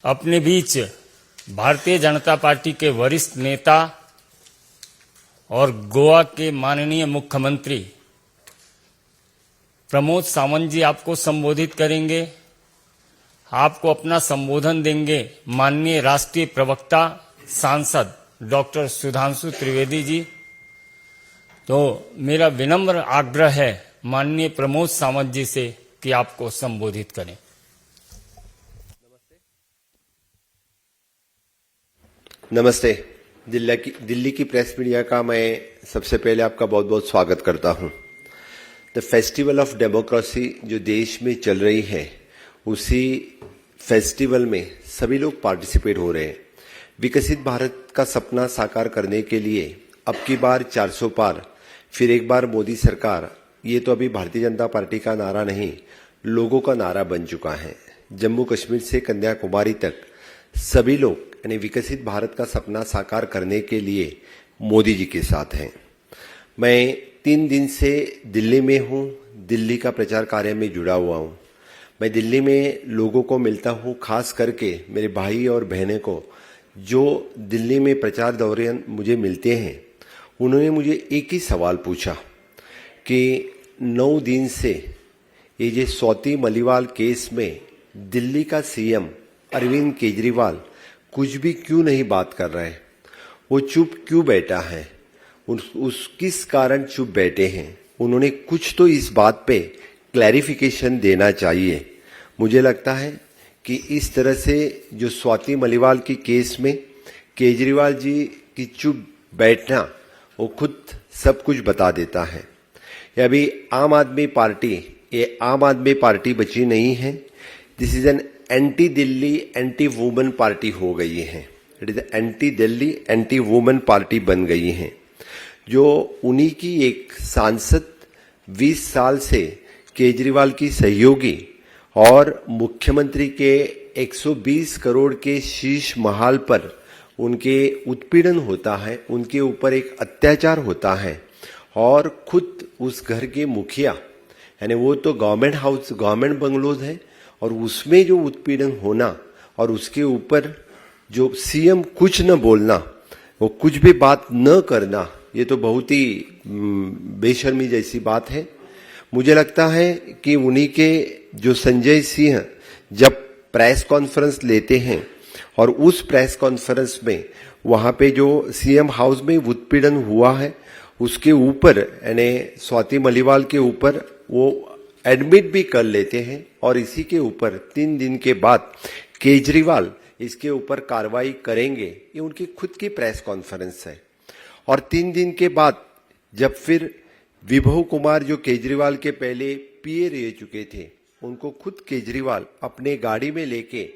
अपने बीच भारतीय जनता पार्टी के वरिष्ठ नेता और गोवा के माननीय मुख्यमंत्री प्रमोद सावंत जी आपको संबोधित करेंगे। आपको अपना संबोधन देंगे माननीय राष्ट्रीय प्रवक्ता सांसद डॉक्टर सुधांशु त्रिवेदी जी। तो मेरा विनम्र आग्रह है माननीय प्रमोद सावंत जी से कि आपको संबोधित करें। नमस्ते। दिल्ली की प्रेस मीडिया का मैं सबसे पहले आपका बहुत बहुत स्वागत करता हूं। द फेस्टिवल ऑफ डेमोक्रेसी जो देश में चल रही है, उसी फेस्टिवल में सभी लोग पार्टिसिपेट हो रहे हैं। विकसित भारत का सपना साकार करने के लिए अब की बार 400 पार, फिर एक बार मोदी सरकार, ये तो अभी भारतीय जनता पार्टी का नारा नहीं, लोगों का नारा बन चुका है। जम्मू कश्मीर से कन्याकुमारी तक सभी लोग यानी विकसित भारत का सपना साकार करने के लिए मोदी जी के साथ हैं। मैं 3 दिन से दिल्ली में हूं, दिल्ली का प्रचार कार्य में जुड़ा हुआ हूं। मैं दिल्ली में लोगों को मिलता हूं, खास करके मेरे भाई और बहनें को जो दिल्ली में प्रचार दौरान मुझे मिलते हैं। उन्होंने मुझे एक ही सवाल पूछा कि 9 दिन से ये जो स्वाति मलीवाल केस में दिल्ली का सीएम अरविंद केजरीवाल कुछ भी क्यों नहीं बात कर रहे हैं, वो चुप क्यों बैठा है, किस कारण चुप बैठे हैं। उन्होंने कुछ तो इस बात पे क्लैरिफिकेशन देना चाहिए। मुझे लगता है कि इस तरह से जो स्वाति मलीवाल की केस में केजरीवाल जी की चुप बैठना वो खुद सब कुछ बता देता है। ये अभी आम आदमी पार्टी बची नहीं है। This is an anti Delhi anti women party हो गई है। It is anti Delhi anti women party बन गई है। जो उन्हीं की एक सांसद 20 साल से केजरीवाल की सहयोगी और मुख्यमंत्री के 120 करोड़ के शीश महल पर उनके उत्पीड़न होता है, उनके ऊपर एक अत्याचार होता है और खुद उस घर के मुखिया यानी वो तो गवर्नमेंट बंगलोज है और उसमें जो उत्पीड़न होना और उसके ऊपर जो सीएम कुछ न बोलना, वो कुछ भी बात न करना, ये तो बहुत ही बेशर्मी जैसी बात है। मुझे लगता है कि उन्हीं के जो संजय सिंह जब प्रेस कॉन्फ्रेंस लेते हैं और उस प्रेस कॉन्फ्रेंस में वहां पे जो सीएम हाउस में उत्पीड़न हुआ है उसके ऊपर यानी स्वाति मलीवाल के ऊपर वो एडमिट भी कर लेते हैं और इसी के ऊपर 3 दिन के बाद केजरीवाल इसके ऊपर कार्रवाई करेंगे, ये उनकी खुद की प्रेस कॉन्फ्रेंस है। और 3 दिन के बाद जब फिर विभव कुमार जो केजरीवाल के पहले पीए रह चुके थे, उनको खुद केजरीवाल अपने गाड़ी में लेके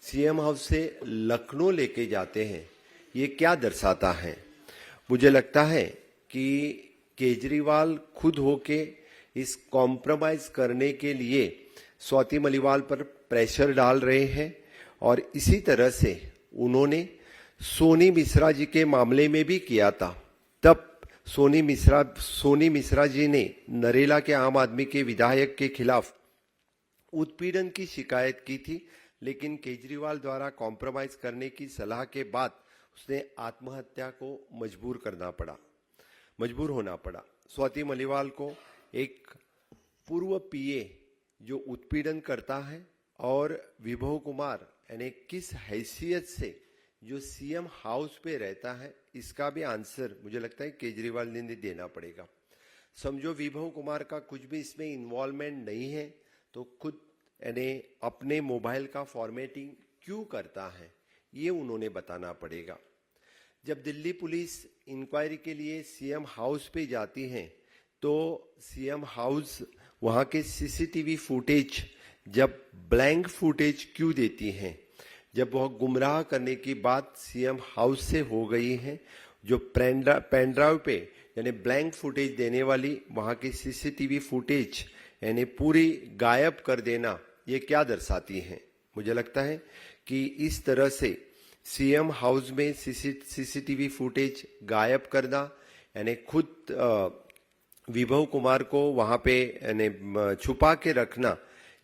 सीएम हाउस से लखनऊ लेके जाते हैं, ये क्या दर्शाता है। मुझे लगता है कि केजरीवाल खुद होके इस कॉम्प्रोमाइज करने के लिए स्वाति मलीवाल पर प्रेशर डाल रहे हैं और इसी तरह से उन्होंने सोनी मिश्रा जी के मामले में भी किया था। तब सोनी मिश्रा जी ने नरेला के आम आदमी के विधायक के खिलाफ उत्पीड़न की शिकायत की थी, लेकिन केजरीवाल द्वारा कॉम्प्रोमाइज करने की सलाह के बाद उसने आत्महत्या को मजबूर होना पड़ा। स्वाति मलीवाल को एक पूर्व पीए जो उत्पीड़न करता है और विभव कुमार यानी किस हैसियत से जो सीएम हाउस पे रहता है, इसका भी आंसर मुझे लगता है केजरीवाल ने देना पड़ेगा। समझो विभव कुमार का कुछ भी इसमें इन्वॉल्वमेंट नहीं है तो खुद यानी अपने मोबाइल का फॉर्मेटिंग क्यों करता है, ये उन्होंने बताना पड़ेगा। जब दिल्ली पुलिस इंक्वायरी के लिए सीएम हाउस पे जाती है तो सीएम हाउस वहां के सीसीटीवी फुटेज जब ब्लैंक फुटेज क्यों देती हैं, जब वह गुमराह करने की बात सीएम हाउस से हो गई है, जो पेन ड्राइव पे यानी ब्लैंक फुटेज देने वाली वहां की सीसीटीवी फुटेज यानी पूरी गायब कर देना, ये क्या दर्शाती है। मुझे लगता है कि इस तरह से सीएम हाउस में सीसीटीवी फुटेज गायब करना यानी खुद विभव कुमार को वहां पे यानी छुपा के रखना,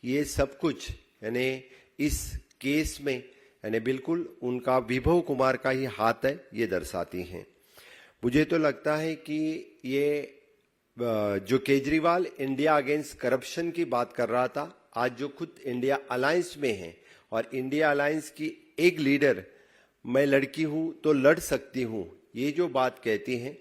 ये सब कुछ यानी इस केस में यानी बिल्कुल उनका विभव कुमार का ही हाथ है, ये दर्शाती हैं। मुझे तो लगता है कि ये जो केजरीवाल इंडिया अगेंस्ट करप्शन की बात कर रहा था, आज जो खुद इंडिया अलायंस में है और इंडिया अलायंस की एक लीडर मैं लड़की हूं तो लड़ सकती हूं, ये जो बात कहती हैं,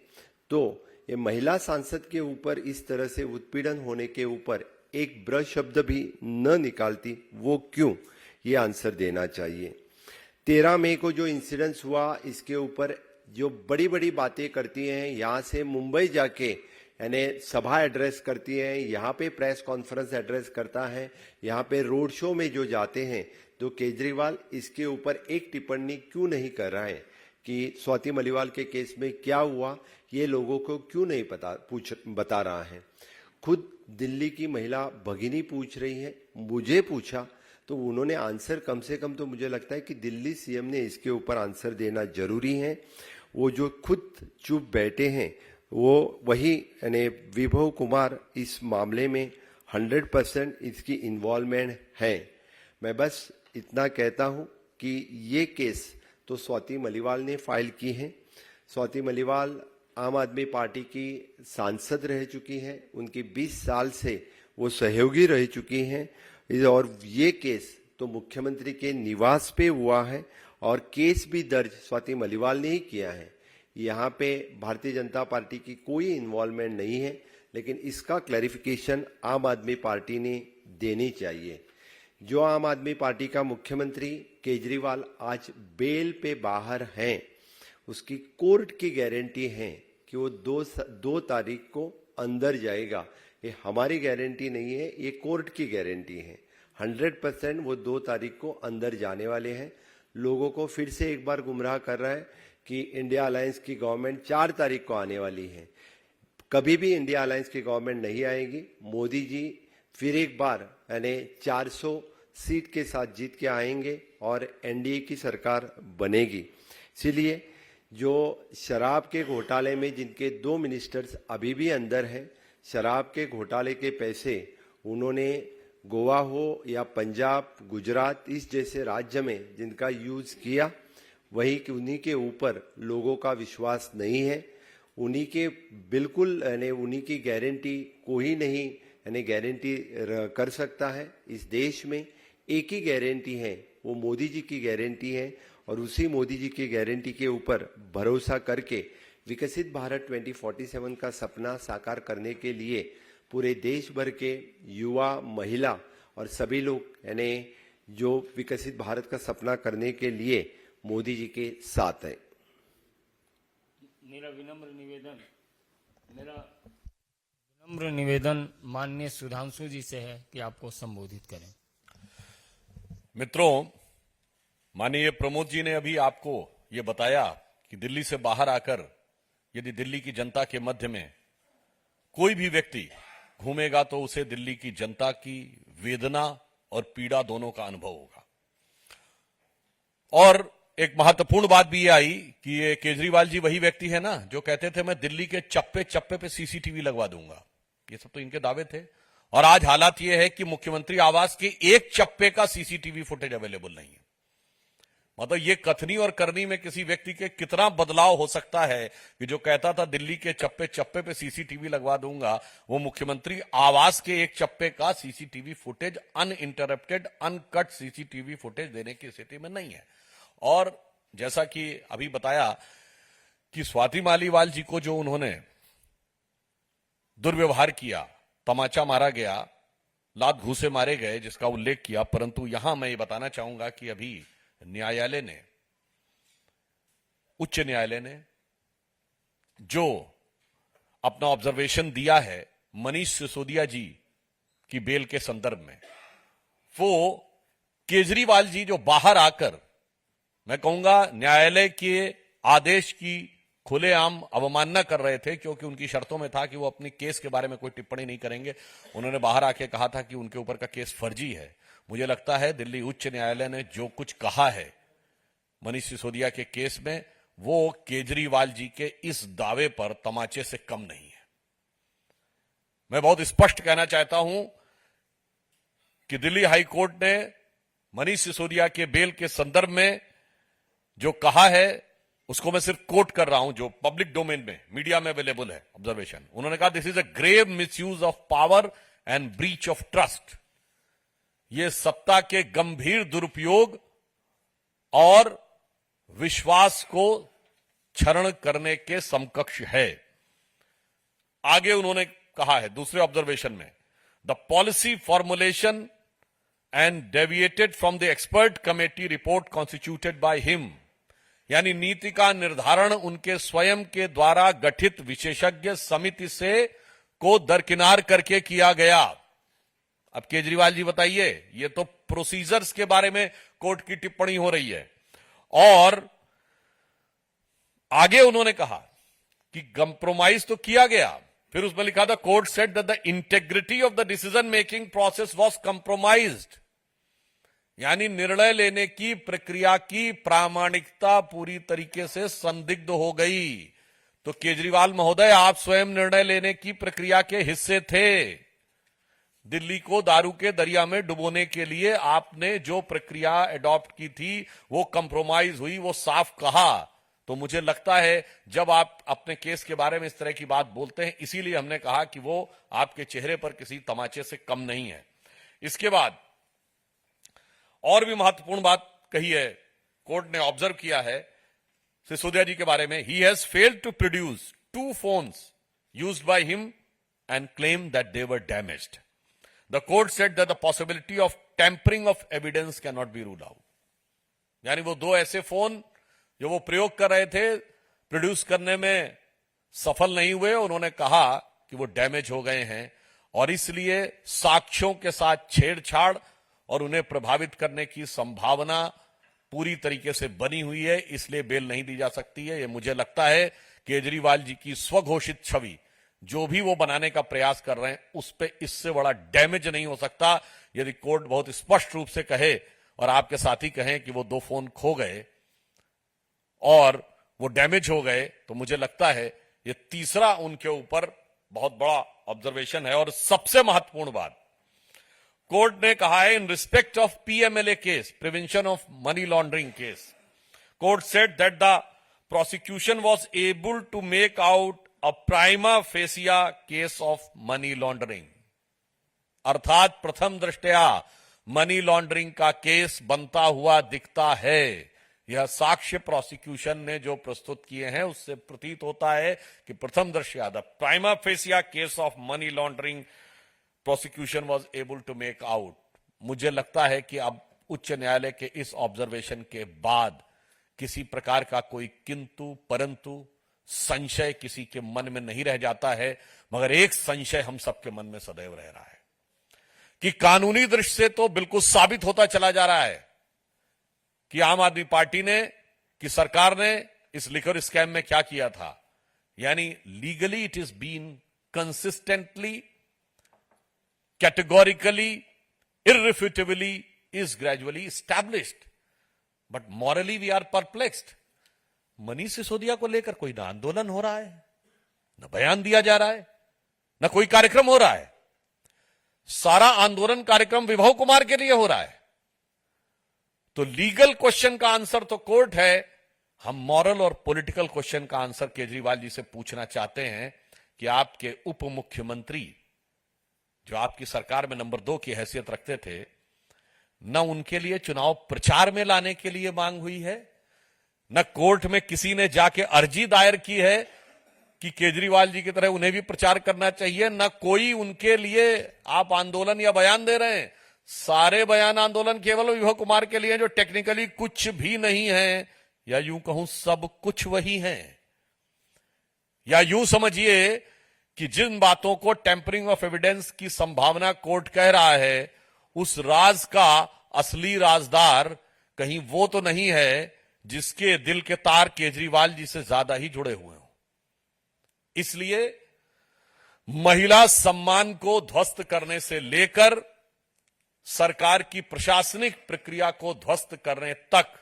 तो ये महिला सांसद के ऊपर इस तरह से उत्पीड़न होने के ऊपर एक ब्रश शब्द भी न निकालती, वो क्यों, ये आंसर देना चाहिए। 13 मई को जो इंसिडेंस हुआ, इसके ऊपर जो बड़ी बड़ी बातें करती हैं, यहां से मुंबई जाके यानी सभा एड्रेस करती हैं, यहाँ पे प्रेस कॉन्फ्रेंस एड्रेस करता है, यहाँ पे रोड शो में जो जाते हैं, तो केजरीवाल इसके ऊपर एक टिप्पणी क्यों नहीं कर रहा है कि स्वाति मलिवाल के केस में क्या हुआ, ये लोगों को क्यों नहीं बता रहा है। खुद दिल्ली की महिला भगिनी पूछ रही है, मुझे पूछा तो उन्होंने आंसर, कम से कम तो मुझे लगता है कि दिल्ली सीएम ने इसके ऊपर आंसर देना जरूरी है। वो जो खुद चुप बैठे हैं, वो वही यानी विभव कुमार इस मामले में 100% इसकी इन्वॉल्वमेंट है। मैं बस इतना कहता हूं कि ये केस तो स्वाति मलिवाल ने फाइल की है। स्वाति मलिवाल आम आदमी पार्टी की सांसद रह चुकी हैं, उनकी 20 साल से वो सहयोगी रह चुकी हैं, और ये केस तो मुख्यमंत्री के निवास पे हुआ है और केस भी दर्ज स्वाति मलिवाल ने ही किया है। यहाँ पे भारतीय जनता पार्टी की कोई इन्वॉल्वमेंट नहीं है, लेकिन इसका क्लैरिफिकेशन आम आदमी पार्टी ने देनी चाहिए। जो आम आदमी पार्टी का मुख्यमंत्री केजरीवाल आज बेल पे बाहर हैं, उसकी कोर्ट की गारंटी है कि वो 2 तारीख को अंदर जाएगा। ये हमारी गारंटी नहीं है, ये कोर्ट की गारंटी है। 100% वो 2 तारीख को अंदर जाने वाले हैं। लोगों को फिर से एक बार गुमराह कर रहा है कि इंडिया अलायंस की गवर्नमेंट 4 तारीख को आने वाली है। कभी भी इंडिया अलायंस की गवर्नमेंट नहीं आएगी। मोदी जी फिर एक बार यानी 400 सीट के साथ जीत के आएंगे और एनडीए की सरकार बनेगी। इसीलिए जो शराब के घोटाले में जिनके 2 मिनिस्टर्स अभी भी अंदर हैं, शराब के घोटाले के पैसे उन्होंने गोवा हो या पंजाब, गुजरात, इस जैसे राज्य में जिनका यूज किया, वही कि उन्हीं के ऊपर लोगों का विश्वास नहीं है। उन्हीं के बिल्कुल यानी उन्हीं की गारंटी कोई नहीं यानी गारंटी कर सकता है। इस देश में एक ही गारंटी है, वो मोदी जी की गारंटी है, और उसी मोदी जी की गारंटी के ऊपर भरोसा करके विकसित भारत 2047 का सपना साकार करने के लिए पूरे देश भर के युवा, महिला और सभी लोग यानी जो विकसित भारत का सपना करने के लिए मोदी जी के साथ है। मेरा विनम्र निवेदन माननीय सुधांशु जी से है कि आपको संबोधित करें। मित्रों, माननीय प्रमोद जी ने अभी आपको ये बताया कि दिल्ली से बाहर आकर यदि दिल्ली की जनता के मध्य में कोई भी व्यक्ति घूमेगा तो उसे दिल्ली की जनता की वेदना और पीड़ा दोनों का अनुभव होगा। और एक महत्वपूर्ण बात भी ये आई कि ये केजरीवाल जी वही व्यक्ति है ना जो कहते थे मैं दिल्ली के चप्पे चप्पे पे सीसीटीवी लगवा दूंगा। ये सब तो इनके दावे थे, और आज हालात ये है कि मुख्यमंत्री आवास के एक चप्पे का सीसीटीवी फुटेज अवेलेबल नहीं है। मतलब ये कथनी और करनी में किसी व्यक्ति के कितना बदलाव हो सकता है कि जो कहता था दिल्ली के चप्पे चप्पे पे सीसीटीवी लगवा दूंगा, वो मुख्यमंत्री आवास के एक चप्पे का CCTV footage, uninterrupted uncut CCTV footage देने की स्थिति में नहीं है। और जैसा कि अभी बताया कि स्वाति मालीवाल जी को जो उन्होंने दुर्व्यवहार किया, तमाचा मारा गया, लात घूसे मारे गए, जिसका उल्लेख किया, परंतु यहां मैं ये बताना चाहूंगा कि अभी न्यायालय ने, उच्च न्यायालय ने जो अपना ऑब्जर्वेशन दिया है मनीष सिसोदिया जी की बेल के संदर्भ में, वो केजरीवाल जी जो बाहर आकर, मैं कहूंगा न्यायालय के आदेश की खुलेआम अवमानना कर रहे थे, क्योंकि उनकी शर्तों में था कि वो अपनी केस के बारे में कोई टिप्पणी नहीं करेंगे। उन्होंने बाहर आके कहा था कि उनके ऊपर का केस फर्जी है। मुझे लगता है दिल्ली उच्च न्यायालय ने जो कुछ कहा है मनीष सिसोदिया के केस में, वो केजरीवाल जी के इस दावे पर तमाचे से कम नहीं है। मैं बहुत स्पष्ट कहना चाहता हूं कि दिल्ली हाई कोर्ट ने मनीष सिसोदिया के बेल के संदर्भ में जो कहा है उसको मैं सिर्फ कोट कर रहा हूं, जो पब्लिक डोमेन में मीडिया में अवेलेबल है ऑब्जर्वेशन। उन्होंने कहा, this is a grave misuse of power and breach of trust. ये सत्ता के गंभीर दुरुपयोग और विश्वास को क्षरण करने के समकक्ष है। आगे उन्होंने कहा है दूसरे ऑब्जर्वेशन में, the policy formulation and deviated from the expert committee report constituted by him, यानी नीति का निर्धारण उनके स्वयं के द्वारा गठित विशेषज्ञ समिति से को दरकिनार करके किया गया। अब केजरीवाल जी बताइए, ये तो प्रोसीजर्स के बारे में कोर्ट की टिप्पणी हो रही है। और आगे उन्होंने कहा कि कंप्रोमाइज तो किया गया, फिर उसमें लिखा था, court said that the integrity of the decision making process was compromised, यानी निर्णय लेने की प्रक्रिया की प्रामाणिकता पूरी तरीके से संदिग्ध हो गई। तो केजरीवाल महोदय, आप स्वयं निर्णय लेने की प्रक्रिया के हिस्से थे। दिल्ली को दारू के दरिया में डुबोने के लिए आपने जो प्रक्रिया एडॉप्ट की थी वो कंप्रोमाइज हुई, वो साफ कहा। तो मुझे लगता है जब आप अपने केस के बारे में इस तरह की बात बोलते हैं, इसीलिए हमने कहा कि वो आपके चेहरे पर किसी तमाचे से कम नहीं है। इसके बाद और भी महत्वपूर्ण बात कही है, कोर्ट ने ऑब्जर्व किया है सिसोदिया जी के बारे में, he has failed to produce 2 phones used by him and claim that they were damaged. The court said that the possibility of tampering of evidence can not be ruled out, यानी वो 2 ऐसे phone जो वो प्रयोग कर रहे थे produce करने में सफल नहीं हुए, उन्होंने कहा कि वो डैमेज हो गए हैं और इसलिए साक्ष्यों के साथ छेड़छाड़ और उन्हें प्रभावित करने की संभावना पूरी तरीके से बनी हुई है, इसलिए बेल नहीं दी जा सकती है। ये मुझे लगता है केजरीवाल जी की स्वघोषित छवि जो भी वो बनाने का प्रयास कर रहे हैं उस पे इससे बड़ा डैमेज नहीं हो सकता। यदि कोर्ट बहुत स्पष्ट रूप से कहे और आपके साथी कहें कि वो 2 फोन खो गए और वो डैमेज हो गए, तो मुझे लगता है ये तीसरा उनके ऊपर बहुत बड़ा ऑब्जर्वेशन है। और सबसे महत्वपूर्ण बात, कोर्ट ने कहा है, in respect of PMLA case, prevention of money laundering case, court said that the prosecution was able to make out a prima facie case of money laundering, अर्थात प्रथम दृष्टया मनी लॉन्ड्रिंग का केस बनता हुआ दिखता है। यह साक्ष्य प्रोसिक्यूशन ने जो प्रस्तुत किए हैं उससे प्रतीत होता है कि प्रथम दृष्टया the prima facie case of money laundering prosecution was able to make out. मुझे लगता है कि अब उच्च न्यायालय के इस ऑब्जर्वेशन के बाद किसी प्रकार का कोई किंतु परंतु संशय किसी के मन में नहीं रह जाता है, मगर एक संशय हम सबके मन में सदैव रह रहा है कि कानूनी दृष्टि से तो बिल्कुल साबित होता चला जा रहा है कि आम आदमी पार्टी ने, कि सरकार ने इस लिकर स्कैम में क्या किया था, यानी legally it is been consistently, categorically, irrefutably is gradually established, but morally we are perplexed। Manish Sisodia को लेकर कोई ना आंदोलन हो रहा है, न बयान दिया जा रहा है, न कोई कार्यक्रम हो रहा है। सारा आंदोलन कार्यक्रम विभव कुमार के लिए हो रहा है। तो लीगल क्वेश्चन का आंसर तो कोर्ट है, हम मॉरल और पॉलिटिकल क्वेश्चन का आंसर केजरीवाल जी से पूछना चाहते हैं कि आपके उप मुख्यमंत्री जो आपकी सरकार में नंबर 2 की हैसियत रखते थे, न उनके लिए चुनाव प्रचार में लाने के लिए मांग हुई है, न कोर्ट में किसी ने जाके अर्जी दायर की है कि केजरीवाल जी की तरह उन्हें भी प्रचार करना चाहिए, न कोई उनके लिए आप आंदोलन या बयान दे रहे हैं। सारे बयान आंदोलन केवल विभव कुमार के लिए जो टेक्निकली कुछ भी नहीं है, या यूं कहूं सब कुछ वही है। या यूं समझिए कि जिन बातों को टेम्परिंग ऑफ एविडेंस की संभावना कोर्ट कह रहा है, उस राज का असली राजदार कहीं वो तो नहीं है जिसके दिल के तार केजरीवाल जी से ज्यादा ही जुड़े हुए हों। इसलिए महिला सम्मान को ध्वस्त करने से लेकर सरकार की प्रशासनिक प्रक्रिया को ध्वस्त करने तक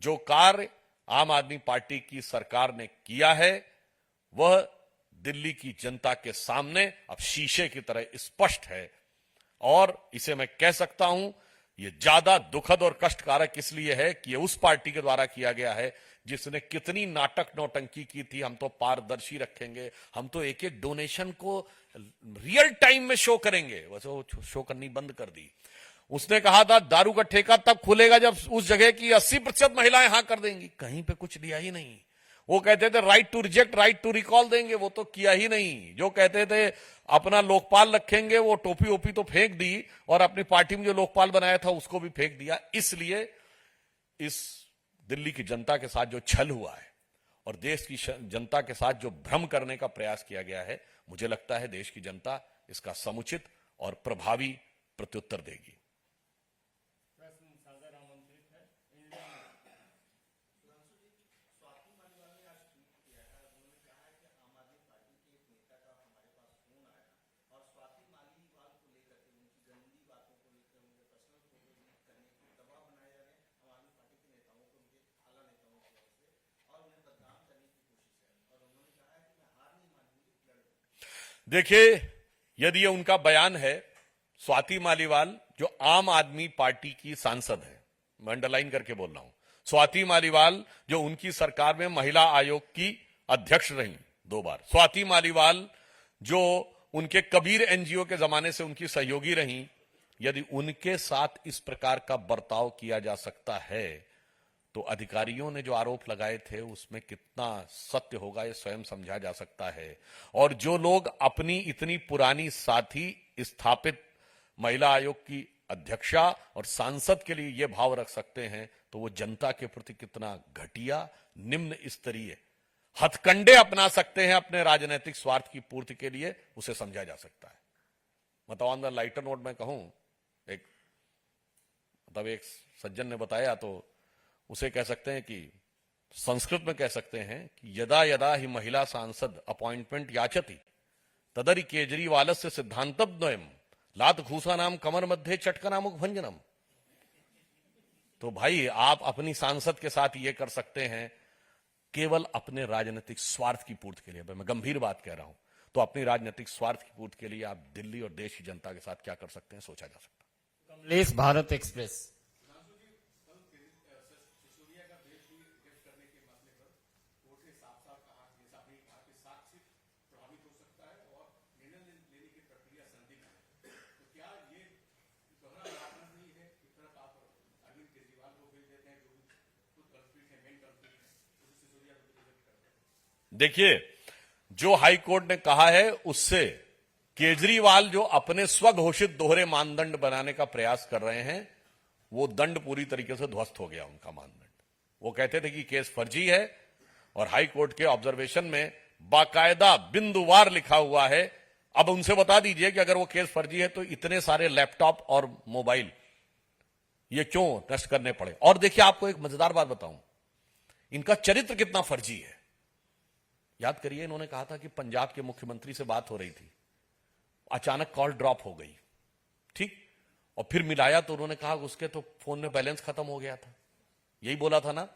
जो कार्य आम आदमी पार्टी की सरकार ने किया है, वह दिल्ली की जनता के सामने अब शीशे की तरह स्पष्ट है। और इसे मैं कह सकता हूं ये ज्यादा दुखद और कष्टकारक इसलिए है कि ये उस पार्टी के द्वारा किया गया है जिसने कितनी नाटक नौटंकी की थी। हम तो पारदर्शी रखेंगे, हम तो एक एक डोनेशन को रियल टाइम में शो करेंगे, वैसे वो शो करनी बंद कर दी। उसने कहा था दारू का ठेका तब खुलेगा जब उस जगह की 80% महिलाएं हां कर देंगी, कहीं पे कुछ दिया ही नहीं। वो कहते थे right to reject, right to recall देंगे, वो तो किया ही नहीं। जो कहते थे अपना लोकपाल रखेंगे, वो टोपी ओपी तो फेंक दी और अपनी पार्टी में जो लोकपाल बनाया था उसको भी फेंक दिया। इसलिए इस दिल्ली की जनता के साथ जो छल हुआ है और देश की जनता के साथ जो भ्रम करने का प्रयास किया गया है, मुझे लगता है देश की जनता इसका समुचित और प्रभावी प्रत्युत्तर देगी। देखिए, यदि ये उनका बयान है, स्वाति मालीवाल जो आम आदमी पार्टी की सांसद है, मैं अंडरलाइन करके बोल रहा हूं, स्वाति मालीवाल जो उनकी सरकार में महिला आयोग की अध्यक्ष रही 2 बार, स्वाति मालीवाल जो उनके कबीर एनजीओ के जमाने से उनकी सहयोगी रही, यदि उनके साथ इस प्रकार का बर्ताव किया जा सकता है तो अधिकारियों ने जो आरोप लगाए थे उसमें कितना सत्य होगा ये स्वयं समझा जा सकता है। और जो लोग अपनी इतनी पुरानी साथी स्थापित महिला आयोग की अध्यक्षा और सांसद के लिए ये भाव रख सकते हैं तो वो जनता के प्रति कितना घटिया निम्न स्तरीय हथकंडे अपना सकते हैं अपने राजनीतिक स्वार्थ की पूर्ति के लिए, उसे समझा जा सकता है। मतलब ऑन द लाइटर नोट में कहूं, एक सज्जन ने बताया तो उसे कह सकते हैं कि संस्कृत में कह सकते हैं कि यदा यदा ही महिला सांसद अपॉइंटमेंट याचती तदरि केजरीवालस्य सिद्धांतद्वयम् लात घूसा नाम कमर मध्य चटकना मुख भंजनम। तो भाई आप अपनी सांसद के साथ ये कर सकते हैं केवल अपने राजनीतिक स्वार्थ की पूर्ति के लिए। मैं गंभीर बात कह रहा हूं, तो अपनी राजनीतिक स्वार्थ की पूर्ति के लिए आप दिल्ली और देश की जनता के साथ क्या कर सकते हैं, सोचा जा सकता है। कमलेश, भारत एक्सप्रेस। देखिए, जो हाई कोर्ट ने कहा है उससे केजरीवाल जो अपने स्वघोषित दोहरे मानदंड बनाने का प्रयास कर रहे हैं, वो दंड पूरी तरीके से ध्वस्त हो गया उनका मानदंड। वो कहते थे कि केस फर्जी है और हाई कोर्ट के ऑब्जर्वेशन में बाकायदा बिंदुवार लिखा हुआ है। अब उनसे बता दीजिए कि अगर वो केस फर्जी है तो इतने सारे लैपटॉप और मोबाइल ये क्यों नष्ट करने पड़े। और देखिए, आपको एक मजेदार बात बताऊं, इनका चरित्र कितना फर्जी है। याद करिए, इन्होंने कहा था कि पंजाब के मुख्यमंत्री से बात हो रही थी, अचानक कॉल ड्रॉप हो गई, ठीक, और फिर मिलाया तो उन्होंने कहा उसके तो फोन में बैलेंस खत्म हो गया था। यही बोला था ना।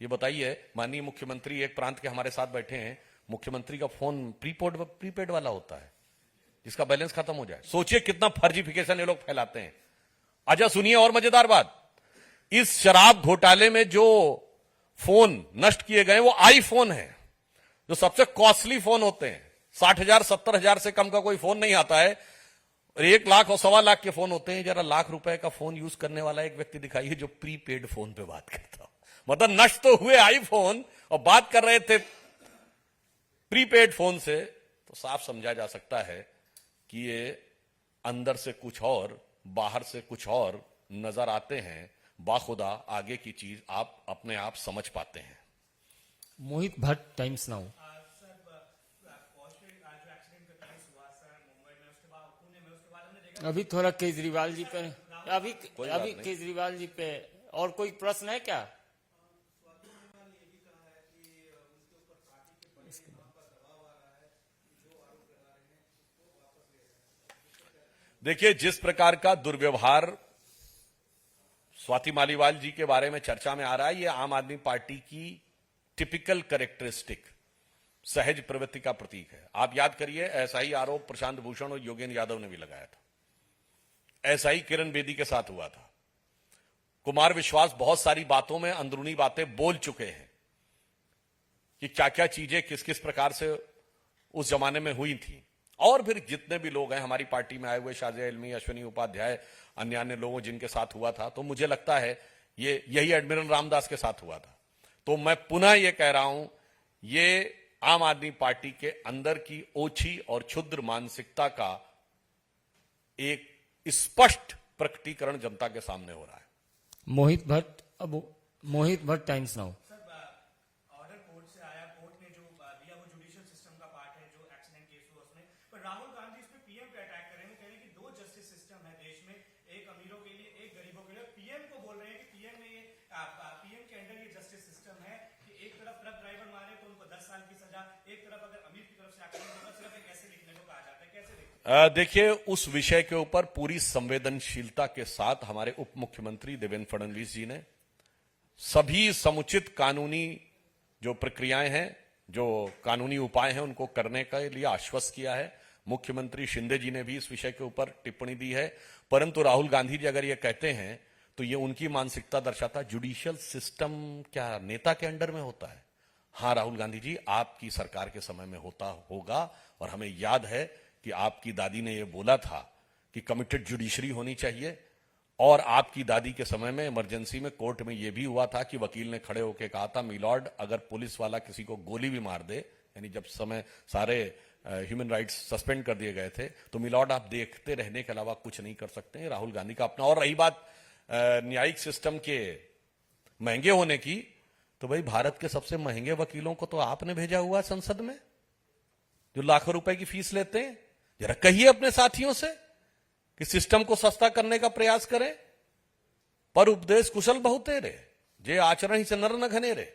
ये बताइए, माननीय मुख्यमंत्री एक प्रांत के हमारे साथ बैठे हैं, मुख्यमंत्री का फोन प्रीपेड वाला होता है जिसका बैलेंस खत्म हो जाए। सोचिए कितना फर्जिफिकेशन ये लोग फैलाते हैं। अच्छा सुनिए और मजेदार बात, इस शराब घोटाले में जो फोन नष्ट किए गए वो आईफोन है, जो सबसे कॉस्टली फोन होते हैं। 60,000 70,000 से कम का कोई फोन नहीं आता है, और 1 लाख और 1.25 लाख के फोन होते हैं। जरा लाख रुपए का फोन यूज करने वाला एक व्यक्ति दिखाइए जो प्रीपेड फोन पे बात करता हो। मतलब नष्ट तो हुए आईफोन और बात कर रहे थे प्रीपेड फोन से, तो साफ समझा जा सकता है कि ये अंदर से कुछ और बाहर से कुछ और नजर आते हैं। बाखुदा आगे की चीज आप अपने आप समझ पाते हैं। मोहित भट्ट, टाइम्स नाउ। अभी थोड़ा केजरीवाल जी पे, अभी केजरीवाल जी पे और कोई प्रश्न है क्या? देखिए, जिस प्रकार का दुर्व्यवहार स्वाति मालीवाल जी के बारे में चर्चा में आ रहा है, ये आम आदमी पार्टी की टिपिकल कैरेक्टरिस्टिक सहज प्रवृत्ति का प्रतीक है। आप याद करिए, ऐसा ही आरोप प्रशांत भूषण और योगेंद्र यादव ने भी लगाया था। ऐसा ही किरण बेदी के साथ हुआ था। कुमार विश्वास बहुत सारी बातों में अंदरूनी बातें बोल चुके हैं कि क्या क्या चीजें किस किस प्रकार से उस जमाने में हुई थी। और फिर जितने भी लोग हैं हमारी पार्टी में आए हुए, शाजिया इल्मी, अश्विनी उपाध्याय, अन्य अन्य लोगों जिनके साथ हुआ था, तो मुझे लगता है यही एडमिरल रामदास के साथ हुआ था। तो मैं पुनः ये कह रहा हूं, ये आम आदमी पार्टी के अंदर की ओछी और क्षुद्र मानसिकता का एक स्पष्ट प्रकटीकरण जनता के सामने हो रहा है। Mohit Bhatt Times Now. Order court से आया, कोर्ट ने जो दिया वो जुडिशियल सिस्टम का पार्ट है, जो एक्सीडेंट केस हुआ उसमें। पर राहुल गांधी इस पे पीएम पे अटैक कर रहे हैं, कह रहे हैं कि दो जस्टिस सिस्टम है देश में, एक अमीरों के लिए, एक गरीबों के लिए। पीएम को बोल रहे हैं कि पीएम के अंडर ये जस्टिस सिस्टम है कि एक तरफ ट्रक ड्राइवर मारे तो उनको 10 साल की सजा, एक तरफ अगर अमीर की तरफ से एक्सीडेंट होगा सिर्फ एक ऐसे लिखने को कहा जाता है। कैसे देखते? देखिए, उस विषय के ऊपर पूरी संवेदनशीलता के साथ हमारे उप मुख्यमंत्री देवेंद्र फडणवीस जी ने सभी समुचित कानूनी जो प्रक्रियाएं हैं, जो कानूनी उपाय हैं, उनको करने के लिए आश्वस्त किया है। मुख्यमंत्री शिंदे जी ने भी इस विषय के ऊपर टिप्पणी दी है। परंतु राहुल गांधी जी अगर ये कहते हैं तो ये उनकी मानसिकता दर्शाता। जुडिशियल सिस्टम क्या नेता के अंडर में होता है? हां राहुल गांधी जी, आपकी सरकार के समय में होता होगा। और हमें याद है कि आपकी दादी ने यह बोला था कि कमिटेड जुडिशरी होनी चाहिए। और आपकी दादी के समय में इमरजेंसी में कोर्ट में यह भी हुआ था कि वकील ने खड़े होकर कहा था, मिलॉर्ड, अगर पुलिस वाला किसी को गोली भी मार दे, यानी जब समय सारे ह्यूमन राइट्स सस्पेंड कर दिए गए थे, तो मिलॉर्ड आप देखते रहने के अलावा कुछ नहीं कर सकते। राहुल गांधी का अपना। और रही बात न्यायिक सिस्टम के महंगे होने की, तो भाई भारत के सबसे महंगे वकीलों को तो आपने भेजा हुआ संसद में, जो लाखों रुपए की फीस लेते हैं। जरा कहिए अपने साथियों से कि सिस्टम को सस्ता करने का प्रयास करें। पर उपदेश कुशल बहुते रे, जे आचरण ही से नर न घने रे।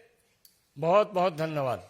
बहुत बहुत धन्यवाद।